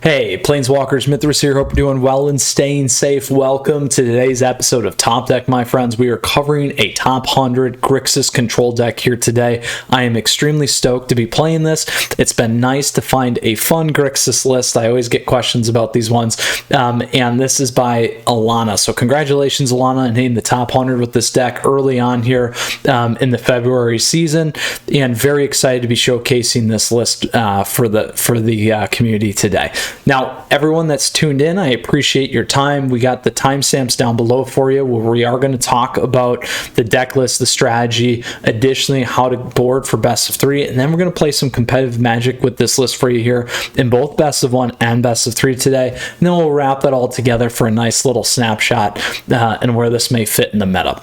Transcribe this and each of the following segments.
Hey, Planeswalkers, Mythras here. Hope you're doing well and staying safe. Welcome to today's episode of Top Deck, my friends. We are covering a top 100 Grixis control deck here today. I am extremely stoked to be playing this. It's been nice to find a fun Grixis list. I always get questions about these ones. And this is by Alana. So congratulations, Alana, on hitting the top 100 with this deck early on here in the February season. And very excited to be showcasing this list for the community today. Now, everyone that's tuned in, I appreciate your time. We got the timestamps down below for you where we are going to talk about the deck list, the strategy, additionally how to board for best of 3, and then we're going to play some competitive Magic with this list for you here in both best of 1 and best of 3 today. And then we'll wrap that all together for a nice little snapshot and where this may fit in the meta.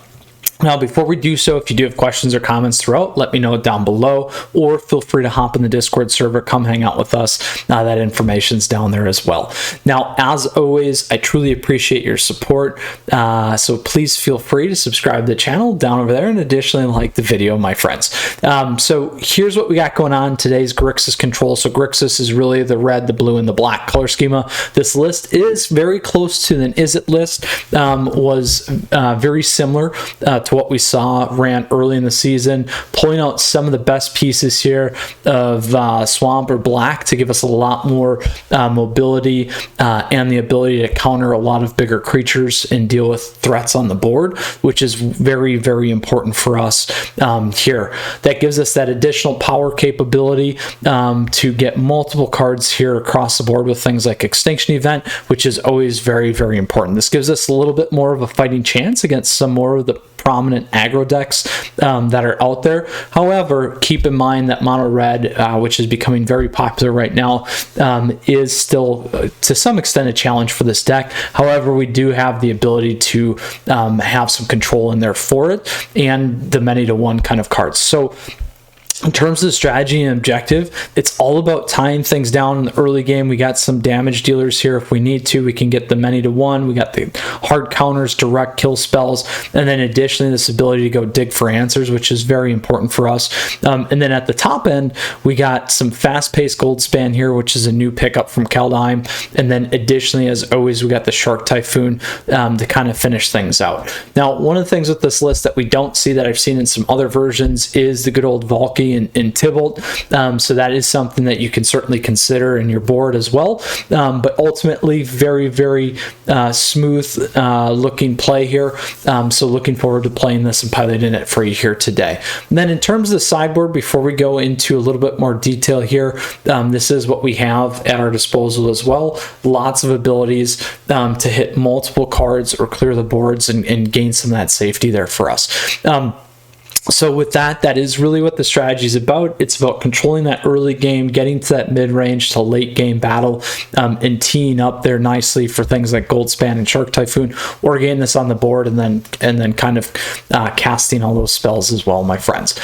Now, before we do so, if you do have questions or comments throughout, let me know it down below, or feel free to hop in the Discord server, come hang out with us. That information's down there as well. Now, as always, I truly appreciate your support, so please feel free to subscribe to the channel down over there, and additionally like the video, my friends. So here's what we got going on today's Grixis control. So Grixis is really the red, the blue, and the black color schema. This list is very close to an Izzet list, was very similar to what we saw ran early in the season, pulling out some of the best pieces here of Swamp or Black to give us a lot more mobility and the ability to counter a lot of bigger creatures and deal with threats on the board, which is very, very important for us here. That gives us that additional power capability to get multiple cards here across the board with things like Extinction Event, which is always very, very important. This gives us a little bit more of a fighting chance against some more of the prominent aggro decks that are out there. However, keep in mind that mono red, which is becoming very popular right now, is still to some extent a challenge for this deck. However, we do have the ability to have some control in there for it and the many to one kind of cards. So in terms of the strategy and objective, it's all about tying things down in the early game. We got some damage dealers here if we need to. We can get the many to one. We got the hard counters, direct kill spells, and then additionally this ability to go dig for answers, which is very important for us. And then at the top end, we got some fast-paced Gold Span here, which is a new pickup from Kaldheim. And then additionally, as always, we got the Shark Typhoon to kind of finish things out. Now, one of the things with this list that we don't see that I've seen in some other versions is the good old Valky in Tibalt, so that is something that you can certainly consider in your board as well, but ultimately very, very smooth looking play here, so looking forward to playing this and piloting it for you here today. And then in terms of the sideboard, before we go into a little bit more detail here, this is what we have at our disposal as well. Lots of abilities to hit multiple cards or clear the boards and gain some of that safety there for us. So with that, that is really what the strategy is about. It's about controlling that early game, getting to that mid-range to late game battle, and teeing up there nicely for things like Gold Span and Shark Typhoon, or getting this on the board and then kind of casting all those spells as well, my friends.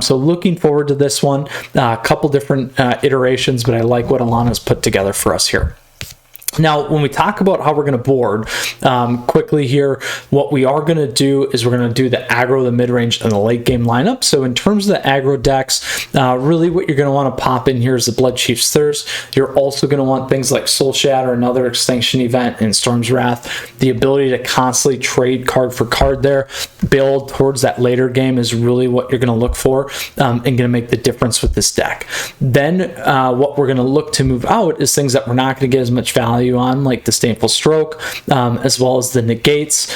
So looking forward to this one. A couple different iterations, but I like what Alana's put together for us here. Now, when we talk about how we're going to board, quickly here, what we are going to do is we're going to do the aggro, the mid-range, and the late-game lineup. So in terms of the aggro decks, really what you're going to want to pop in here is the Bloodchief's Thirst. You're also going to want things like Soul Shatter, another Extinction Event, and Storm's Wrath. The ability to constantly trade card for card there, build towards that later game is really what you're going to look for and going to make the difference with this deck. Then what we're going to look to move out is things that we're not going to get as much value on, like Disdainful Stroke, as well as the negates,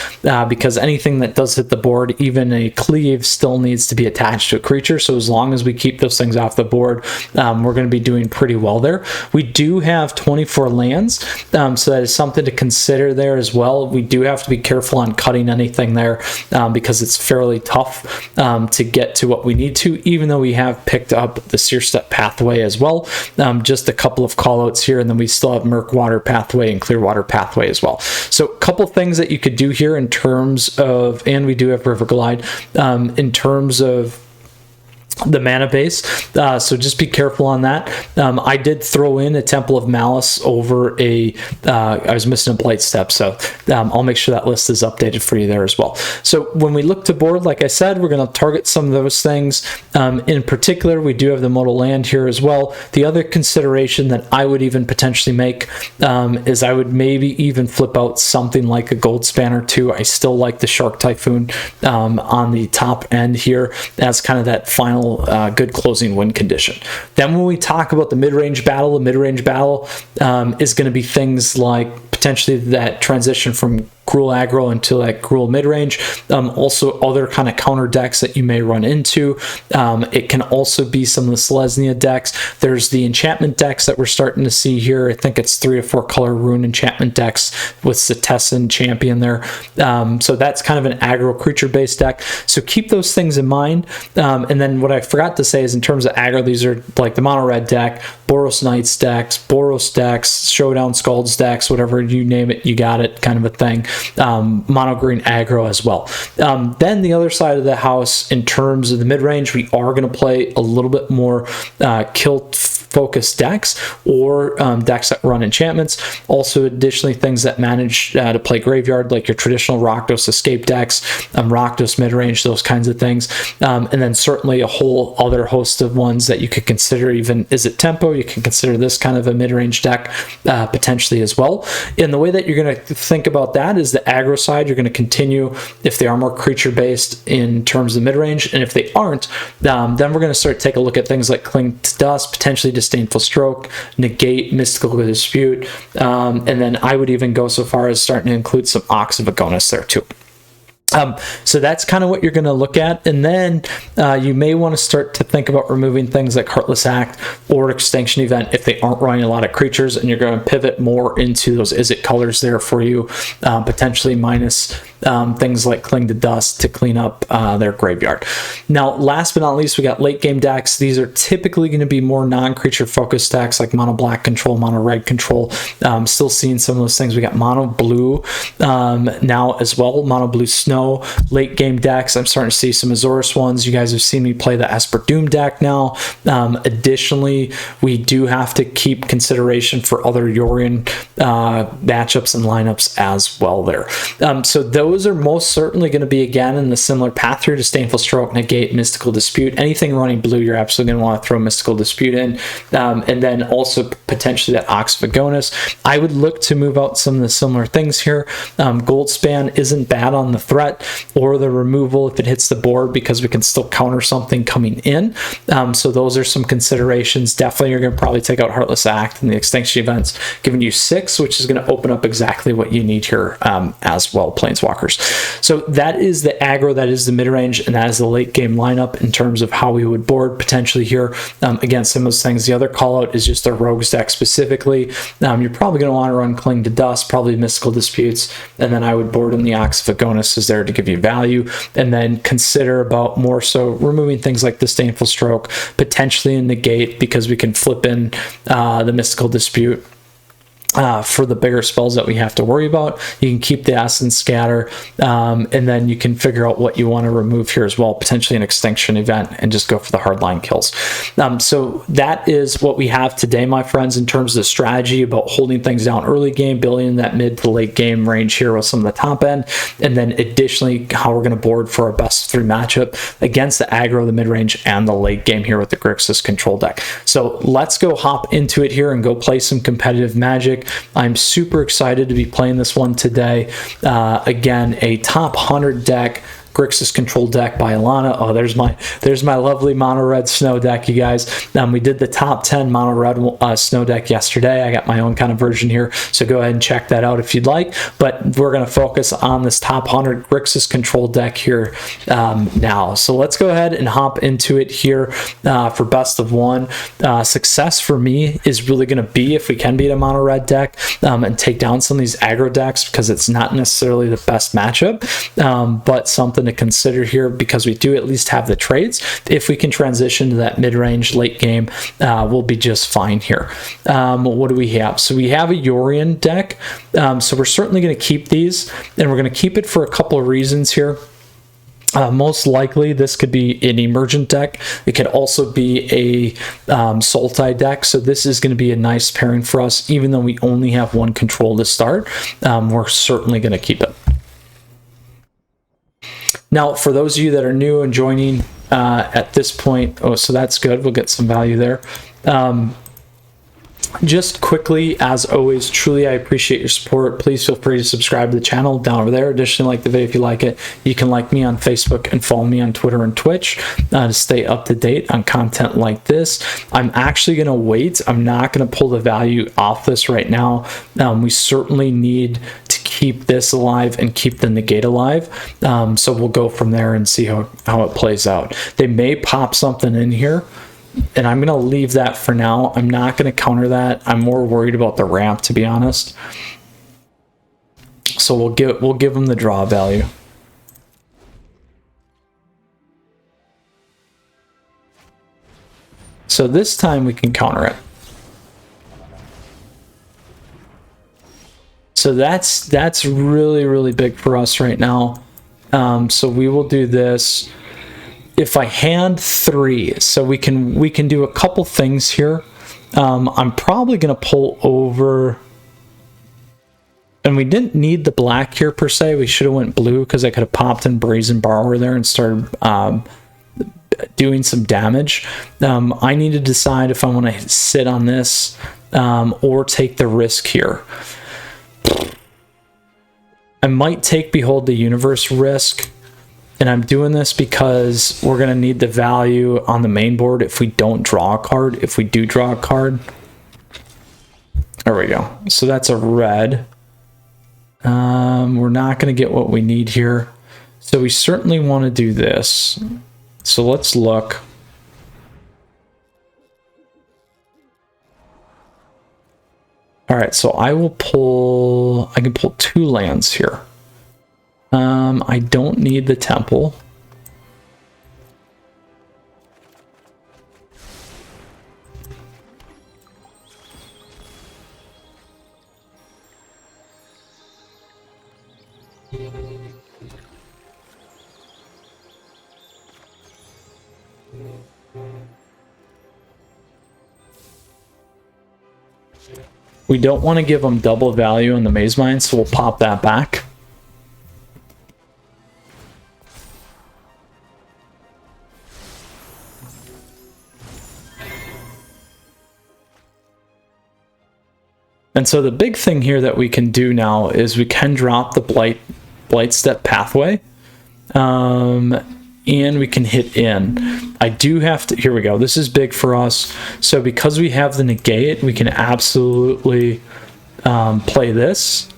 because anything that does hit the board, even a cleave, still needs to be attached to a creature. So as long as we keep those things off the board, we're going to be doing pretty well there. We do have 24 lands, so that is something to consider there as well. We do have to be careful on cutting anything there because it's fairly tough to get to what we need to, even though we have picked up the Seer Step pathway as well. Just a couple of callouts here, and then we still have Murkwater pathway and Clearwater pathway as well. So a couple things that you could do here in terms of, and we do have River Glide, in terms of the mana base, so just be careful on that. I did throw in a Temple of Malice over a I was missing a Blight Step, so I'll make sure that list is updated for you there as well. So when we look to board, like I said, we're going to target some of those things. In particular, we do have the modal land here as well. The other consideration that I would even potentially make is I would maybe even flip out something like a Gold Span or two. I still like the Shark Typhoon on the top end here as kind of that final good closing win condition. Then when we talk about the mid-range battle, the mid-range battle is going to be things like potentially that transition from Cruel aggro into like Cruel mid-range. Also other kind of counter decks that you may run into. It can also be some of the Selesnya decks. There's the enchantment decks that we're starting to see here. I think it's 3 or 4 color rune enchantment decks with Setessan champion there. So that's kind of an aggro creature based deck. So keep those things in mind. And then what I forgot to say is in terms of aggro, these are like the mono red deck, Boros Knights decks, Boros decks, Showdown Scalds decks, whatever you name it, you got it kind of a thing. Mono green aggro as well. Then the other side of the house, in terms of the mid-range, we are going to play a little bit more kill focused decks or decks that run enchantments. Also additionally things that manage to play graveyard, like your traditional Rakdos escape decks, Rakdos mid-range, those kinds of things. And then certainly a whole other host of ones that you could consider. Even Izzet Tempo, you can consider this kind of a mid-range deck potentially as well. And the way that you're going to think about that is the aggro side, you're going to continue if they are more creature based in terms of mid-range, and if they aren't, then we're going to start to take a look at things like Cling to Dust, potentially Disdainful Stroke, Negate, Mystical Dispute, and then I would even go so far as starting to include some Ox of Agonis there too. So that's kind of what you're going to look at. And then you may want to start to think about removing things like Heartless Act or Extinction Event if they aren't running a lot of creatures, and you're going to pivot more into those Izzet colors there for you, potentially minus things like Cling to Dust to clean up their graveyard. Now, last but not least, we got late game decks. These are typically going to be more non-creature focused decks like mono black control, mono red control. Still seeing some of those things. We got mono blue now as well, mono blue snow. Late game decks, I'm starting to see some Azorius ones. You guys have seen me play the Esper Doom deck now. Additionally, we do have to keep consideration for other Yorion matchups and lineups as well there. So those are most certainly going to be, again, in the similar path here: Disdainful Stroke, Negate, Mystical Dispute. Anything running blue, you're absolutely going to want to throw Mystical Dispute in. And then also potentially that Ox of Agonis. I would look to move out some of the similar things here. Gold Span isn't bad on the threat or the removal if it hits the board, because we can still counter something coming in. So those are some considerations. Definitely you're going to probably take out Heartless Act and the Extinction Events, giving you 6, which is going to open up exactly what you need here as well, Planeswalkers. So that is the aggro, that is the mid-range, and that is the late game lineup in terms of how we would board potentially here. Again, some of those things. The other call out is just the Rogues deck specifically. You're probably going to want to run Cling to Dust, probably Mystical Disputes, and then I would board in the Ox of Agonis is there to give you value, and then consider about more so removing things like Disdainful Stroke, potentially in Negate, because we can flip in the Mystical Dispute for the bigger spells that we have to worry about. You can keep the Essence Scatter, and then you can figure out what you want to remove here as well, potentially an Extinction Event, and just go for the hardline kills. So that is what we have today, my friends, in terms of strategy about holding things down early game, building in that mid to late game range here with some of the top end, and then additionally how we're going to board for our best 3 matchup against the aggro, the mid-range, and the late game here with the Grixis control deck. So let's go hop into it here and go play some competitive Magic. I'm super excited to be playing this one today. Again, a top 100 deck, Grixis control deck by Alana. Oh, there's my lovely mono red snow deck, you guys. We did the top 10 mono red snow deck yesterday. I got my own kind of version here, so go ahead and check that out if you'd like. But we're going to focus on this top 100 Grixis control deck here now. So let's go ahead and hop into it here for best of 1. Success for me is really going to be if we can beat a mono red deck and take down some of these aggro decks, because it's not necessarily the best matchup, but something to consider here, because we do at least have the trades. If we can transition to that mid-range late game, we'll be just fine here. What do we have? So we have a Yorion deck, so we're certainly going to keep these, and we're going to keep it for a couple of reasons here. Most likely, this could be an emergent deck. It could also be a Sultai deck. So this is going to be a nice pairing for us. Even though we only have one control to start, we're certainly going to keep it. Now, for those of you that are new and joining at this point, oh, so that's good. We'll get some value there. Just quickly, as always, truly I appreciate your support. Please feel free to subscribe to the channel down over there. Additionally, like the video if you like it. You can like me on Facebook and follow me on Twitter and Twitch to stay up to date on content like this. I'm actually going to wait. I'm not going to pull the value off this right now. We certainly need to keep this alive and keep the negate alive. So we'll go from there and see how it plays out. They may pop something in here, and I'm going to leave that for now. I'm not going to counter that. I'm more worried about the ramp, to be honest. So we'll give them the draw value. So this time we can counter it. So that's really, really big for us right now. So we will do this. If I hand 3, so we can do a couple things here. I'm probably going to pull over, and we didn't need the black here per se. We should have went blue because I could have popped in Brazen Borrower there and started doing some damage. I need to decide if I want to sit on this or take the risk here. I might take Behold the Universe risk. And I'm doing this because we're going to need the value on the main board if we don't draw a card. If we do draw a card. There we go. So that's a red. We're not going to get what we need here. So we certainly want to do this. So let's look. All right, so I can pull 2 lands here. I don't need the temple. We don't want to give them double value on the Maze Mine, so we'll pop that back. And so the big thing here that we can do now is we can drop the Blight Step Pathway, and we can hit in. I do have to, here we go, this is big for us. So because we have the negate, we can absolutely play this.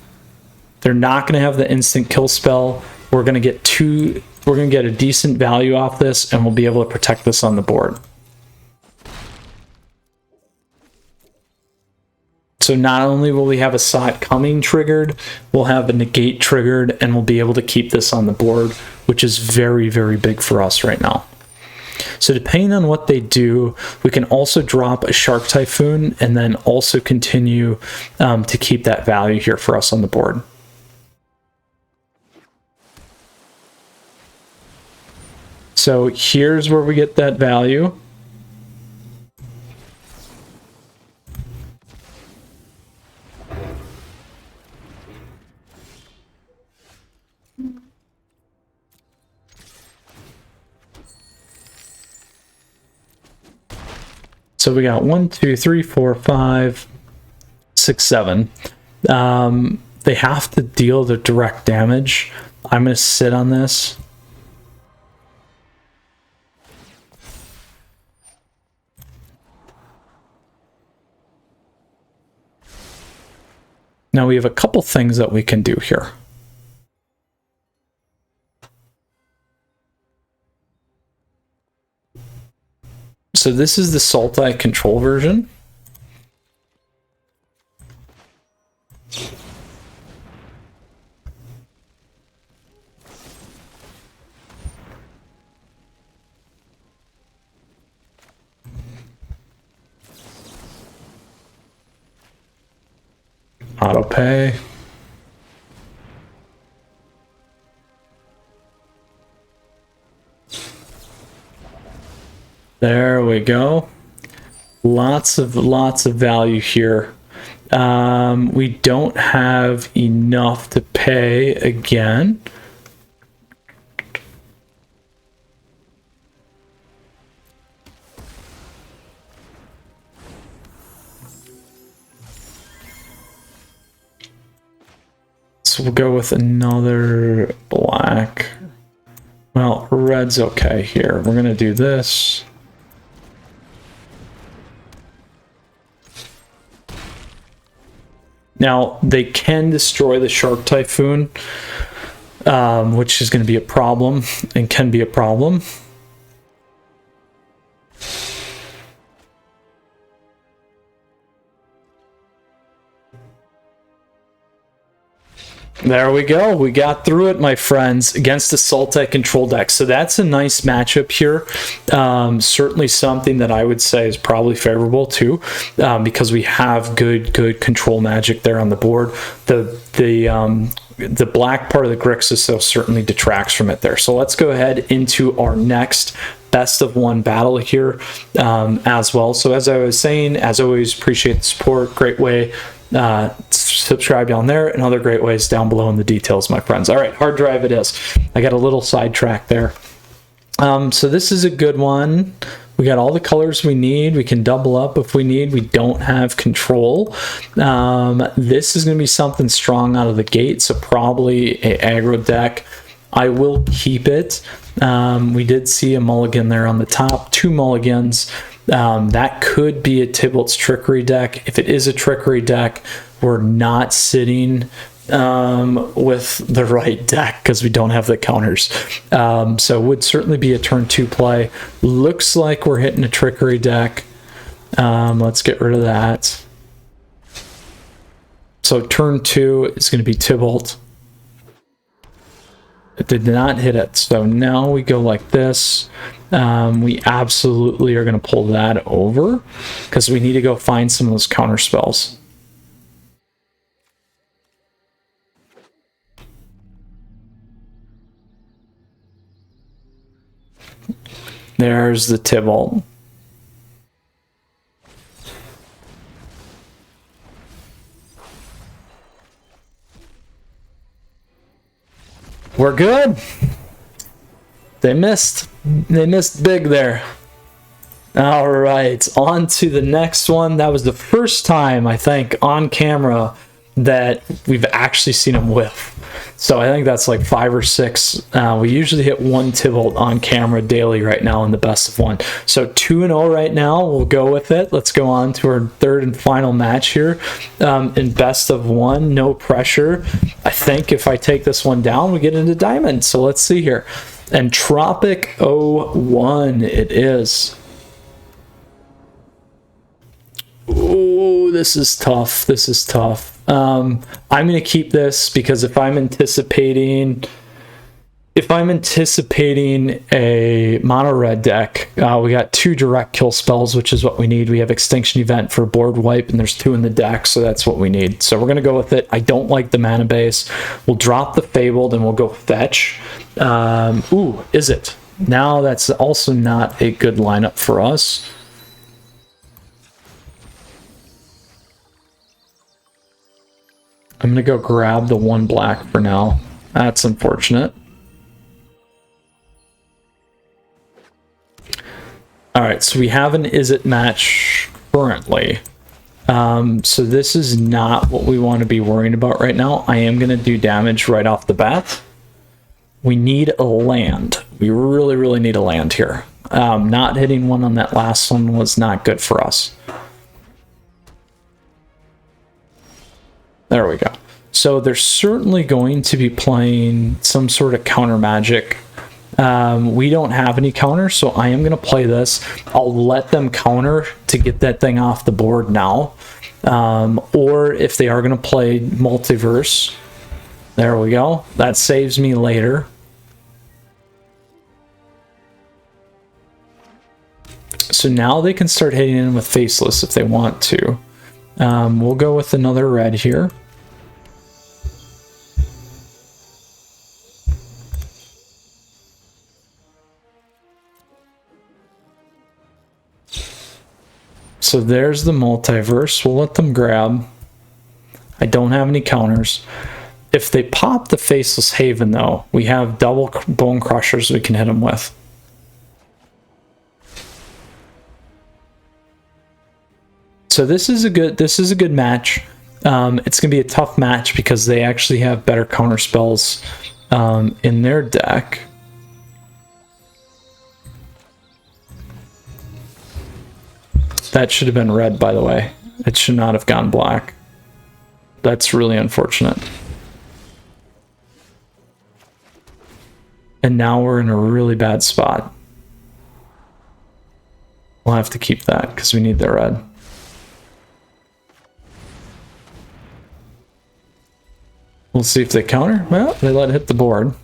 They're not going to have the instant kill spell. We're going to get a decent value off this, and we'll be able to protect this on the board. So not only will we have a Sot Coming triggered, we'll have a negate triggered, and we'll be able to keep this on the board, which is very, very big for us right now. So depending on what they do, we can also drop a Shark Typhoon and then also continue to keep that value here for us on the board. So here's where we get that value. So we got 1, 2, 3, 4, 5, 6, 7. They have to deal the direct damage. I'm going to sit on this. Now we have a couple things that we can do here. So this is the Sultai control version. Auto pay. There we go. Lots of value here. We don't have enough to pay again. So we'll go with another black. Well, red's okay here. We're gonna do this. Now, they can destroy the Shark Typhoon, which is going to be a problem, and can be a problem. There we go. We got through it, my friends, against the Sultai control deck. So that's a nice matchup here. Certainly something that I would say is probably favorable too, because we have good control magic there on the board. The black part of the Grixis, though, certainly detracts from it there. So let's go ahead into our next best of one battle here as well. So as I was saying, as always, appreciate the support. Great way. Subscribe down there, and other great ways down below in the details, my friends. All right, hard drive it is. I got a little sidetrack there. So this is a good one. We got all the colors we need. We can double up if we need. We don't have control. This is going to be something strong out of the gate, so probably a aggro deck. I will keep it. We did see a mulligan there on the top, 2 mulligans. That could be a Tibalt's Trickery deck. If it is a Trickery deck, we're not sitting with the right deck because we don't have the counters. So it would certainly be a turn 2 play. Looks like we're hitting a Trickery deck. Let's get rid of that. So turn 2 is going to be Tibalt. It did not hit it. So now we go like this. We absolutely are going to pull that over because we need to go find some of those counter spells. There's the Tibalt. We're good. They missed. They missed big there. All right, on to the next one. That was the first time, I think, on camera that we've actually seen him whiff. So I think that's like 5 or 6. We usually hit 1 Tibalt on camera daily right now in the best of 1. So 2-0 right now. We'll go with it. Let's go on to our third and final match here in best of 1. No pressure. I think if I take this one down, we get into diamond. So let's see here. And Tropic 01 it is. Oh, this is tough. This is tough. I'm going to keep this because if I'm anticipating a mono red deck, we got 2 direct kill spells, which is what we need. We have Extinction Event for board wipe, and there's 2 in the deck, so that's what we need. So we're going to go with it. I don't like the mana base. We'll drop the Fabled, and we'll go fetch. Ooh, Izzet. Now that's also not a good lineup for us. I'm going to go grab the 1 black for now. That's unfortunate. Alright, so we have an Izzet match currently. So this is not what we want to be worrying about right now. I am going to do damage right off the bat. We need a land. We really need a land here. Not hitting 1 on that last one was not good for us. There we go. So they're certainly going to be playing some sort of counter magic. We don't have any counter, so I am going to play this. I'll let them counter to get that thing off the board now. Or if they are going to play multiverse, there we go. That saves me later. So now they can start hitting in with Faceless if they want to. We'll go with another red here. So there's the multiverse. We'll let them grab. I don't have any counters. If they pop the Faceless Haven, though, we have double Bone Crushers we can hit them with. So this is a good match. It's gonna be a tough match because they actually have better counter spells in their deck. That should have been red, by the way. It should not have gone black. That's really unfortunate. And now we're in a really bad spot. We'll have to keep that because we need the red. We'll see if they counter. Well, they let it hit the board.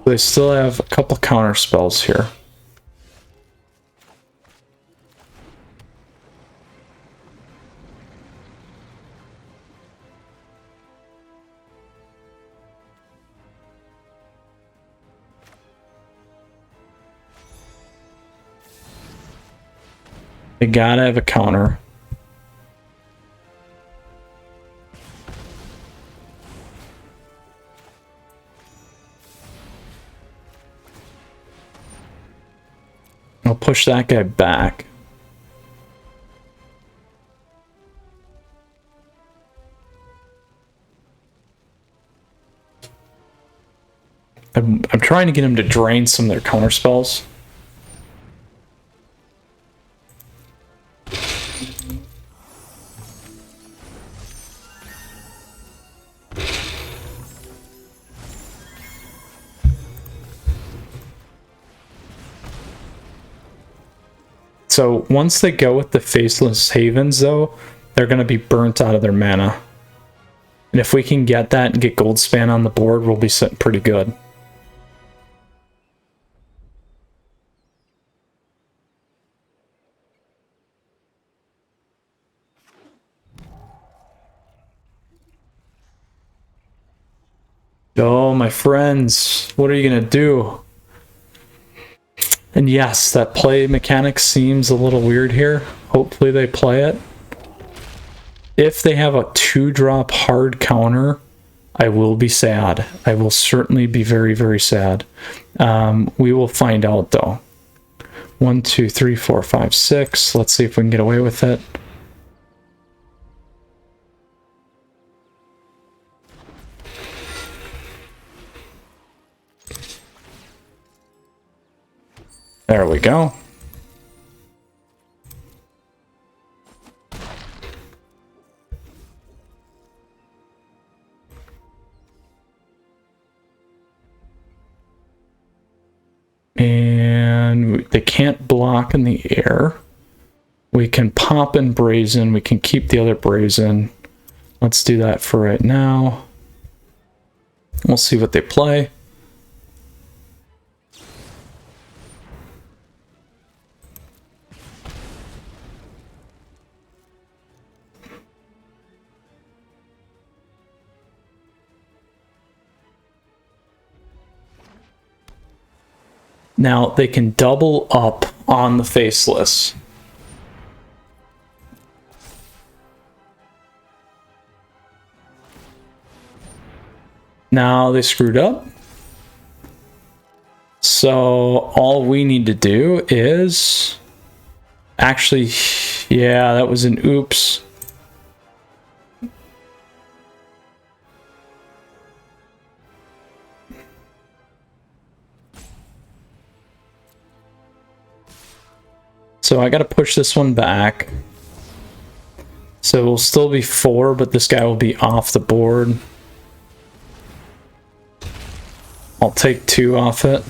They still have a couple counter spells here. They gotta have a counter. I'll push that guy back. I'm trying to get him to drain some of their counter spells. So once they go with the Faceless Havens, though, they're going to be burnt out of their mana. And if we can get that and get Goldspan on the board, we'll be sitting pretty good. Oh, my friends, what are you going to do? And yes, that play mechanic seems a little weird here. Hopefully they play it. If they have a 2-drop hard counter, I will be sad. I will certainly be very, very sad. We will find out, though. 1, 2, 3, 4, 5, 6. Let's see if we can get away with it. There we go. And they can't block in the air. We can pop in Brazen. We can keep the other Brazen. Let's do that for right now. We'll see what they play. Now, they can double up on the Faceless. Now they screwed up. So all we need to do is... Actually, yeah, that was an oops. So I got to push this one back. So we'll still be 4, but this guy will be off the board. I'll take 2 off it.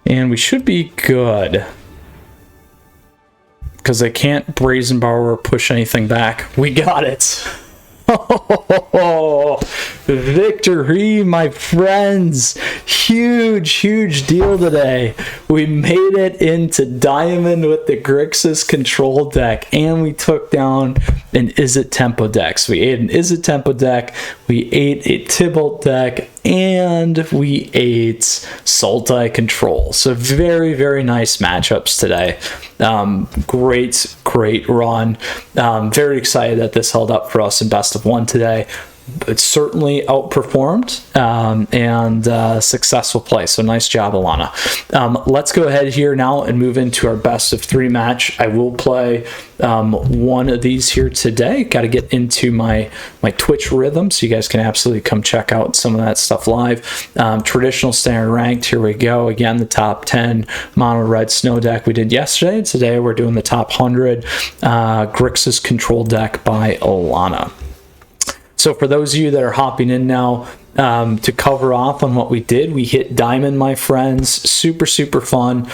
And we should be good. Because I can't Brazen Borrower or push anything back. We got it! Oh, victory, my friends! Huge deal today. We made it into Diamond with the Grixis control deck, and we took down an Izzet tempo deck. So we ate an Izzet tempo deck, we ate a Tibalt deck, and we ate Sultai control. So very nice matchups today. Great run. Very excited that this held up for us in best of 1 today. It certainly outperformed, and successful play. So nice job, Alana. Let's go ahead here now and move into our best of 3 match. I will play one of these here today. Got to get into my Twitch rhythm, so you guys can absolutely come check out some of that stuff live. Traditional standard ranked, here we go. Again, the top 10 mono red snow deck we did yesterday. Today we're doing the top 100 Grixis control deck by Alana. So for those of you that are hopping in now, to cover off on what we did, we hit Diamond, my friends. Super fun.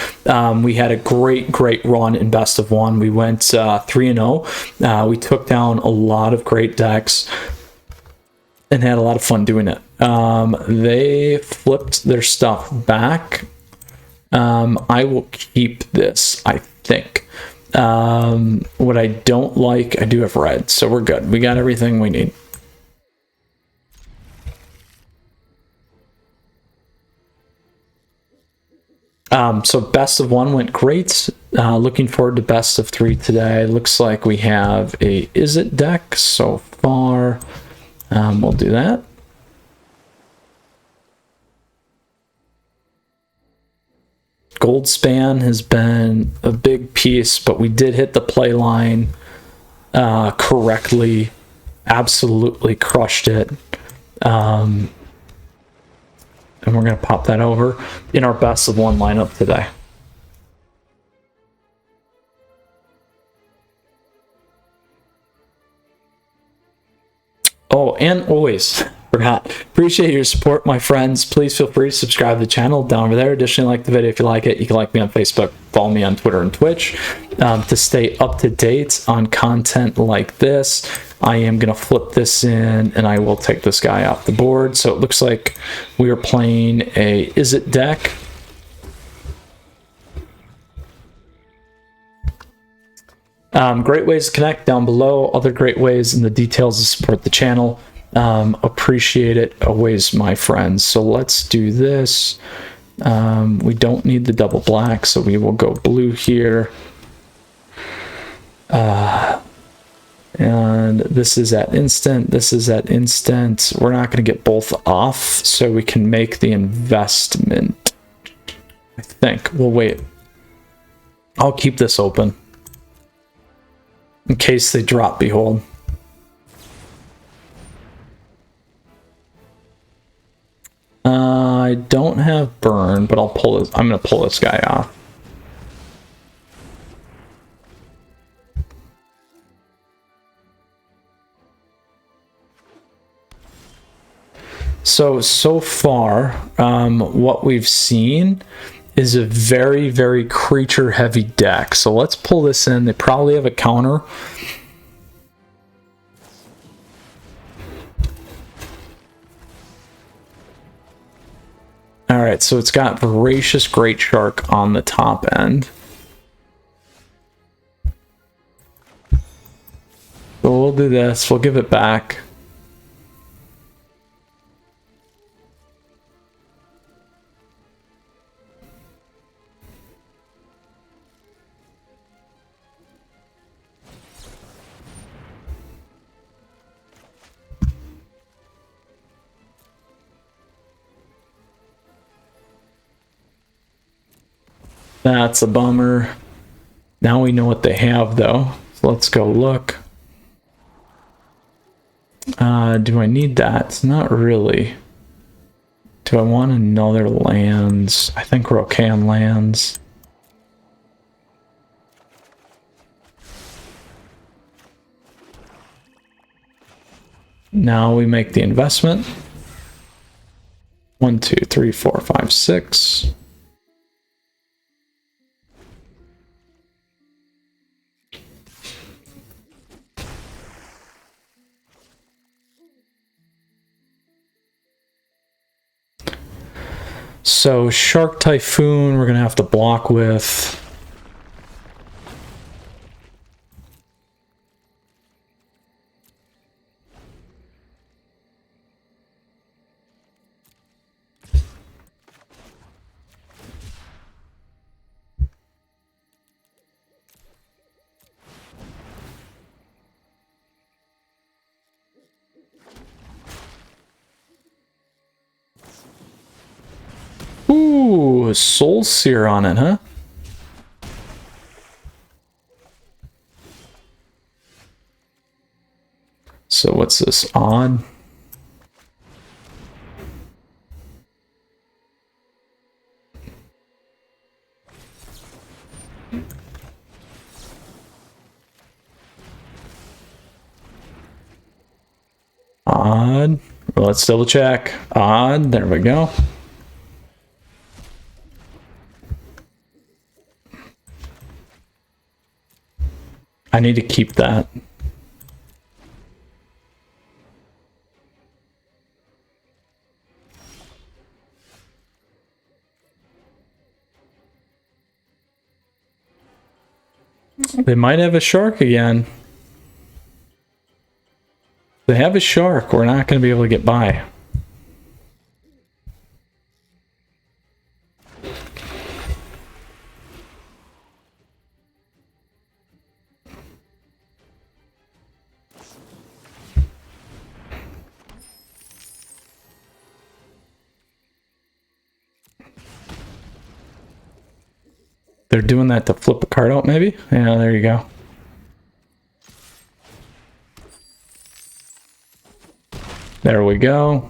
We had a great run in best of 1. We went 3-0. We took down a lot of great decks and had a lot of fun doing it. They flipped their stuff back. I will keep this, I think. What I don't like, I do have red, so we're good. We got everything we need. So best of 1 went great. Looking forward to best of 3 today. Looks like we have a Izzet deck so far. We'll do that. Goldspan has been a big piece, but we did hit the play line correctly. Absolutely crushed it. And we're going to pop that over in our best of 1 lineup today. Oh, and always forgot, appreciate your support, my friends. Please feel free to subscribe to the channel down over there. Additionally, like the video if you like it. You can like me on Facebook, follow me on Twitter and Twitch to stay up to date on content like this. I am going to flip this in, and I will take this guy off the board. So it looks like we are playing a Izzet deck. Great ways to connect down below. Other great ways in the details to support the channel. Appreciate it always, my friends. So let's do this. We don't need the double black, so we will go blue here. And this is at instant, this is at instant. We're not going to get both off, so we can make the investment. I think. We'll wait. I'll keep this open in case they drop Behold. I don't have burn, but I'll pull this. I'm going to pull this guy off. So far, what we've seen is a very creature heavy deck. So let's pull this in. They probably have a counter. All right, so it's got Voracious Great Shark on the top end. So we'll do this. We'll give it back. That's a bummer. Now we know what they have, though. So let's go look. Do I need that? Not really. Do I want another lands? I think we're okay on lands. Now we make the investment. 1, 2, 3, 4, 5, 6. So Shark Typhoon, we're gonna have to block with. Ooh, Soul Seer on it, huh? So what's this, odd? Odd. Well, let's double check. Odd, there we go. I need to keep that. They might have a shark again. They have a shark. We're not going to be able to get by. They're doing that to flip a card out, maybe? Yeah, there you go. There we go.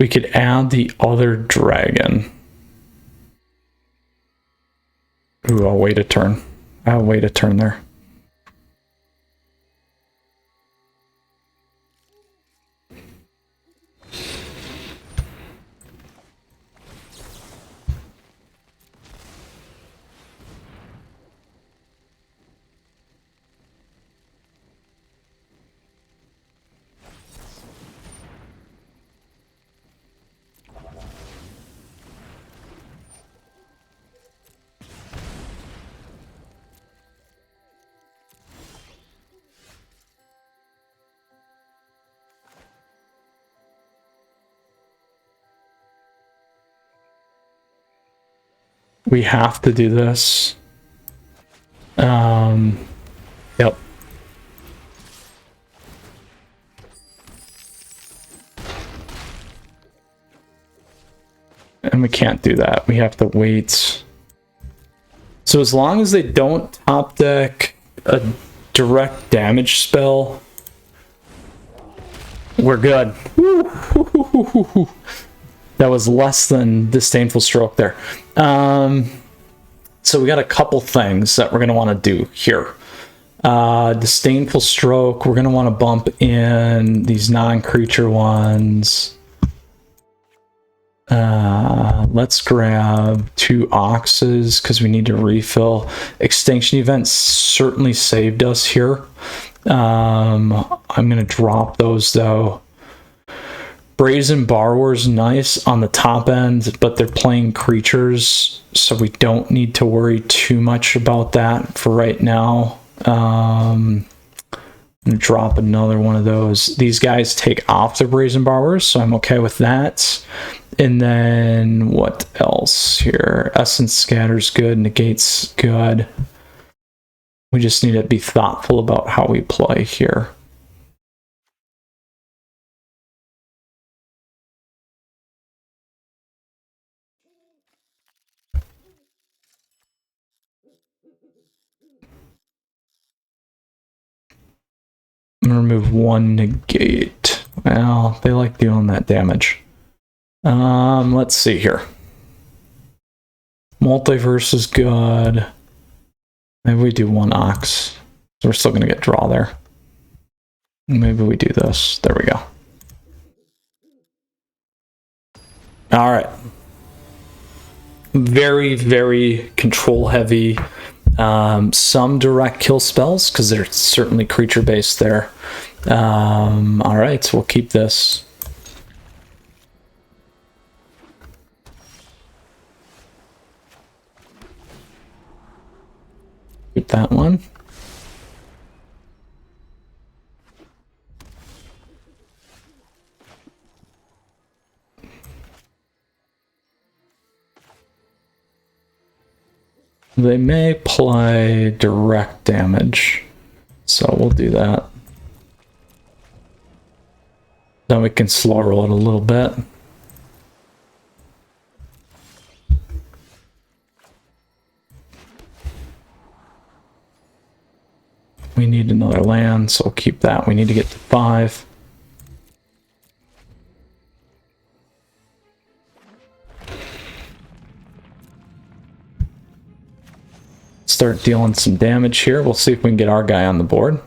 We could add the other dragon. Ooh, I'll wait a turn. I'll wait a turn there. We have to do this. Yep. And we can't do that. We have to wait. So as long as they don't top deck a direct damage spell, we're good. That was less than Disdainful Stroke there. So we got a couple things that we're going to want to do here. Disdainful Stroke, we're going to want to bump in these non-creature ones. Let's grab 2 Oxes because we need to refill. Extinction Event certainly saved us here. I'm going to drop those though. Brazen Borrower's nice on the top end, but they're playing creatures, so we don't need to worry too much about that for right now. I'm gonna drop another one of those. These guys take off the Brazen Borrowers, so I'm okay with that. And then what else here? Essence Scatter's good, Negate's good. We just need to be thoughtful about how we play here. I'm gonna remove one negate. Well, they like dealing that damage. Let's see here. Multiverse is good. Maybe we do one Ox. So we're still gonna get draw there. Maybe we do this. There we go. All right. Very, very control heavy. Some direct kill spells because they're certainly creature based there. All right, so we'll keep this. Keep that one. They may play direct damage, so we'll do that. Then we can slow roll it a little bit. We need another land, so we'll keep that. We need to get to 5. Start dealing some damage here. We'll see if we can get our guy on the board.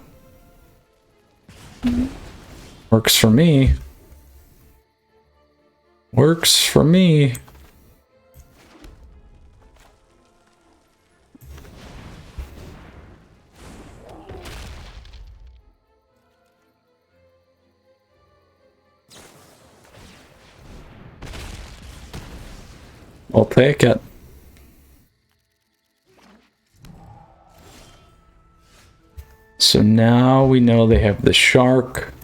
Works for me. Works for me. I'll take it. So now we know they have the shark.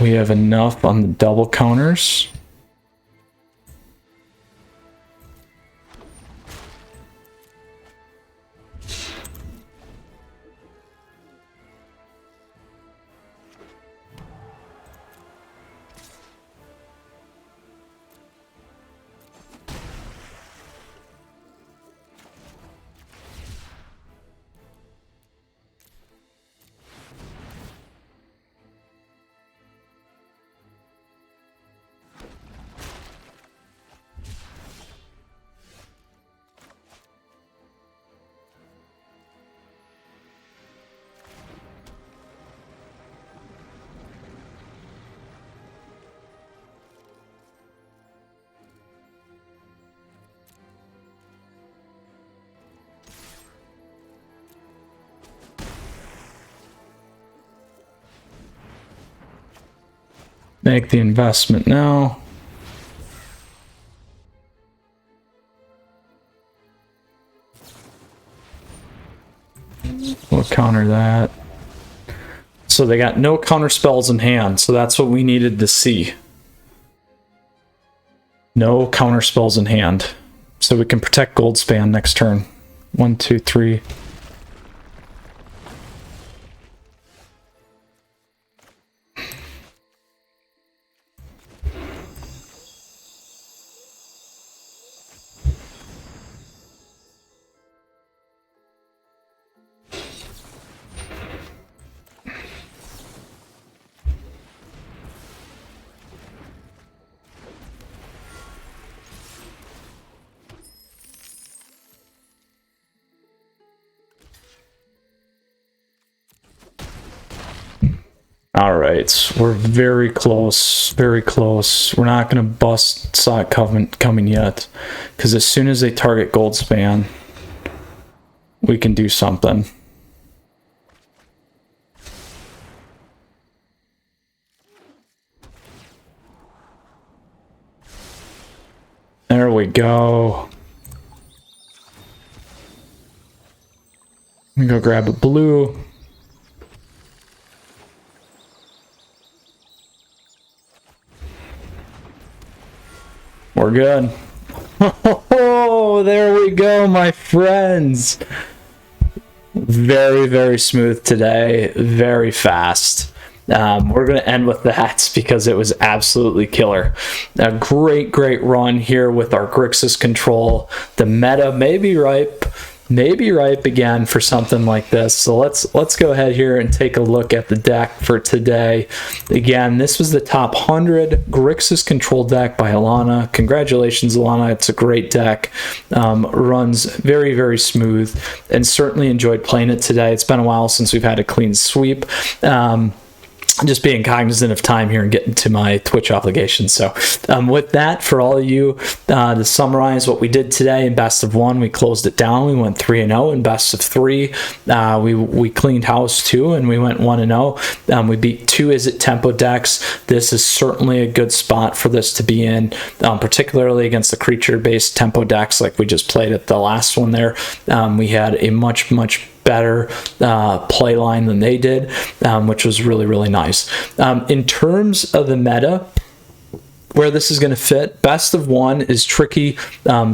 We have enough on the double counters. Make the investment now. We'll counter that. So they got no counter spells in hand, so that's what we needed to see. No counter spells in hand. So we can protect Goldspan next turn. 1, 2, 3. All right, we're very close, very close. We're not going to bust Sonic Covenant coming yet, because as soon as they target Goldspan, we can do something. There we go. Let me go grab a blue. We're good. Oh, there we go, my friends. Very, very smooth today. Very fast. we're going to end with that because it was absolutely killer. A great run here with our Grixis control. The meta may be ripe again for something like this. So let's go ahead here and take a look at the deck for today. Again, this was the top 100 Grixis control deck by Alana. Congratulations, Alana. It's a great deck. Runs very smooth, and certainly enjoyed playing it today. It's been a while since we've had a clean sweep. Just being cognizant of time here and getting to my Twitch obligations. So with that, for all of you, to summarize what we did today in best of 1, we closed it down. We went 3-0 in best of 3. We cleaned house 2 and we went 1-0. We beat 2 Izzet tempo decks. This is certainly a good spot for this to be in, particularly against the creature-based tempo decks like we just played at the last one there. We had a much better play line than they did, which was really nice. In terms of the meta, where this is going to fit, best of 1 is tricky,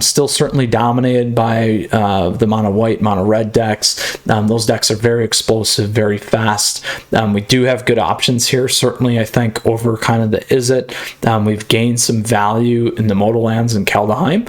still certainly dominated by the mono white, mono red decks. Those decks are very explosive, very fast. We do have good options here, certainly I think over kind of the Izzet. We've gained some value in the Modal Lands and Kaldheim,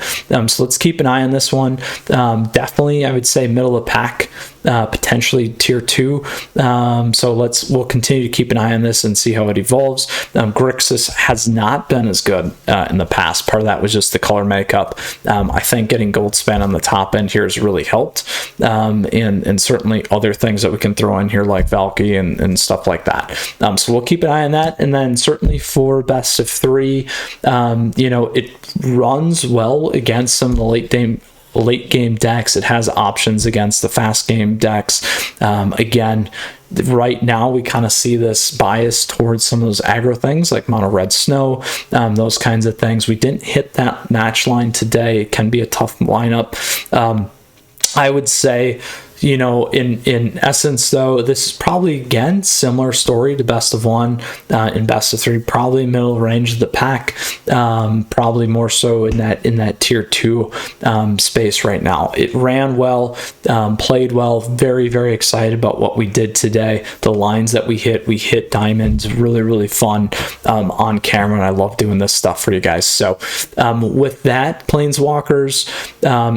so let's keep an eye on this one. Definitely I would say middle of pack, potentially tier 2. So we'll continue to keep an eye on this and see how it evolves. Grixis has not been as good in the past. Part of that was just the color makeup. I think getting gold spent on the top end here has really helped, and certainly other things that we can throw in here like Valky and stuff like that. So we'll keep an eye on that. And then certainly for best of 3, it runs well against some of the late game decks. It has options against the fast game decks. Again, right now we kind of see this bias towards some of those aggro things like mono red snow, those kinds of things. We didn't hit that match line today. It can be a tough lineup. I would say, in essence, though, this is probably, again, similar story to best of 1. In best of 3, probably middle range of the pack, probably more so in that tier 2 space right now. It ran well, played well, very excited about what we did today. The lines that we hit diamonds, really fun on camera, and I love doing this stuff for you guys. So with that, Planeswalkers,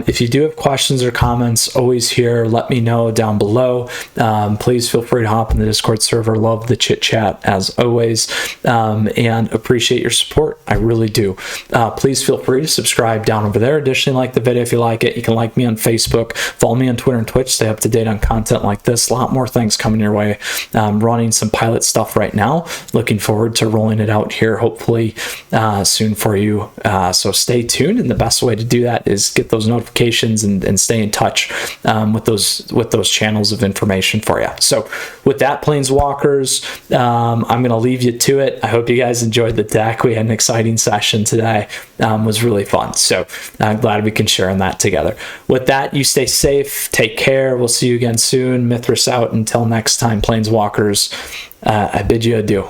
if you do have questions or comments, always here, let me know down below. Please feel free to hop in the Discord server. Love the chit chat as always, and appreciate your support. I really do. Please feel free to subscribe down over there. Additionally, like the video if you like it. You can like me on Facebook, follow me on Twitter and Twitch, stay up to date on content like this. A lot more things coming your way. Running some pilot stuff right now. Looking forward to rolling it out here hopefully soon for you. So stay tuned, and the best way to do that is get those notifications and stay in touch with those channels of information for you. So with that, Planeswalkers, I'm going to leave you to it. I hope you guys enjoyed the deck. We had an exciting session today. Was really fun. So I'm glad we can share in that together. With that, you stay safe. Take care. We'll see you again soon. Mythras out. Until next time, Planeswalkers, I bid you adieu.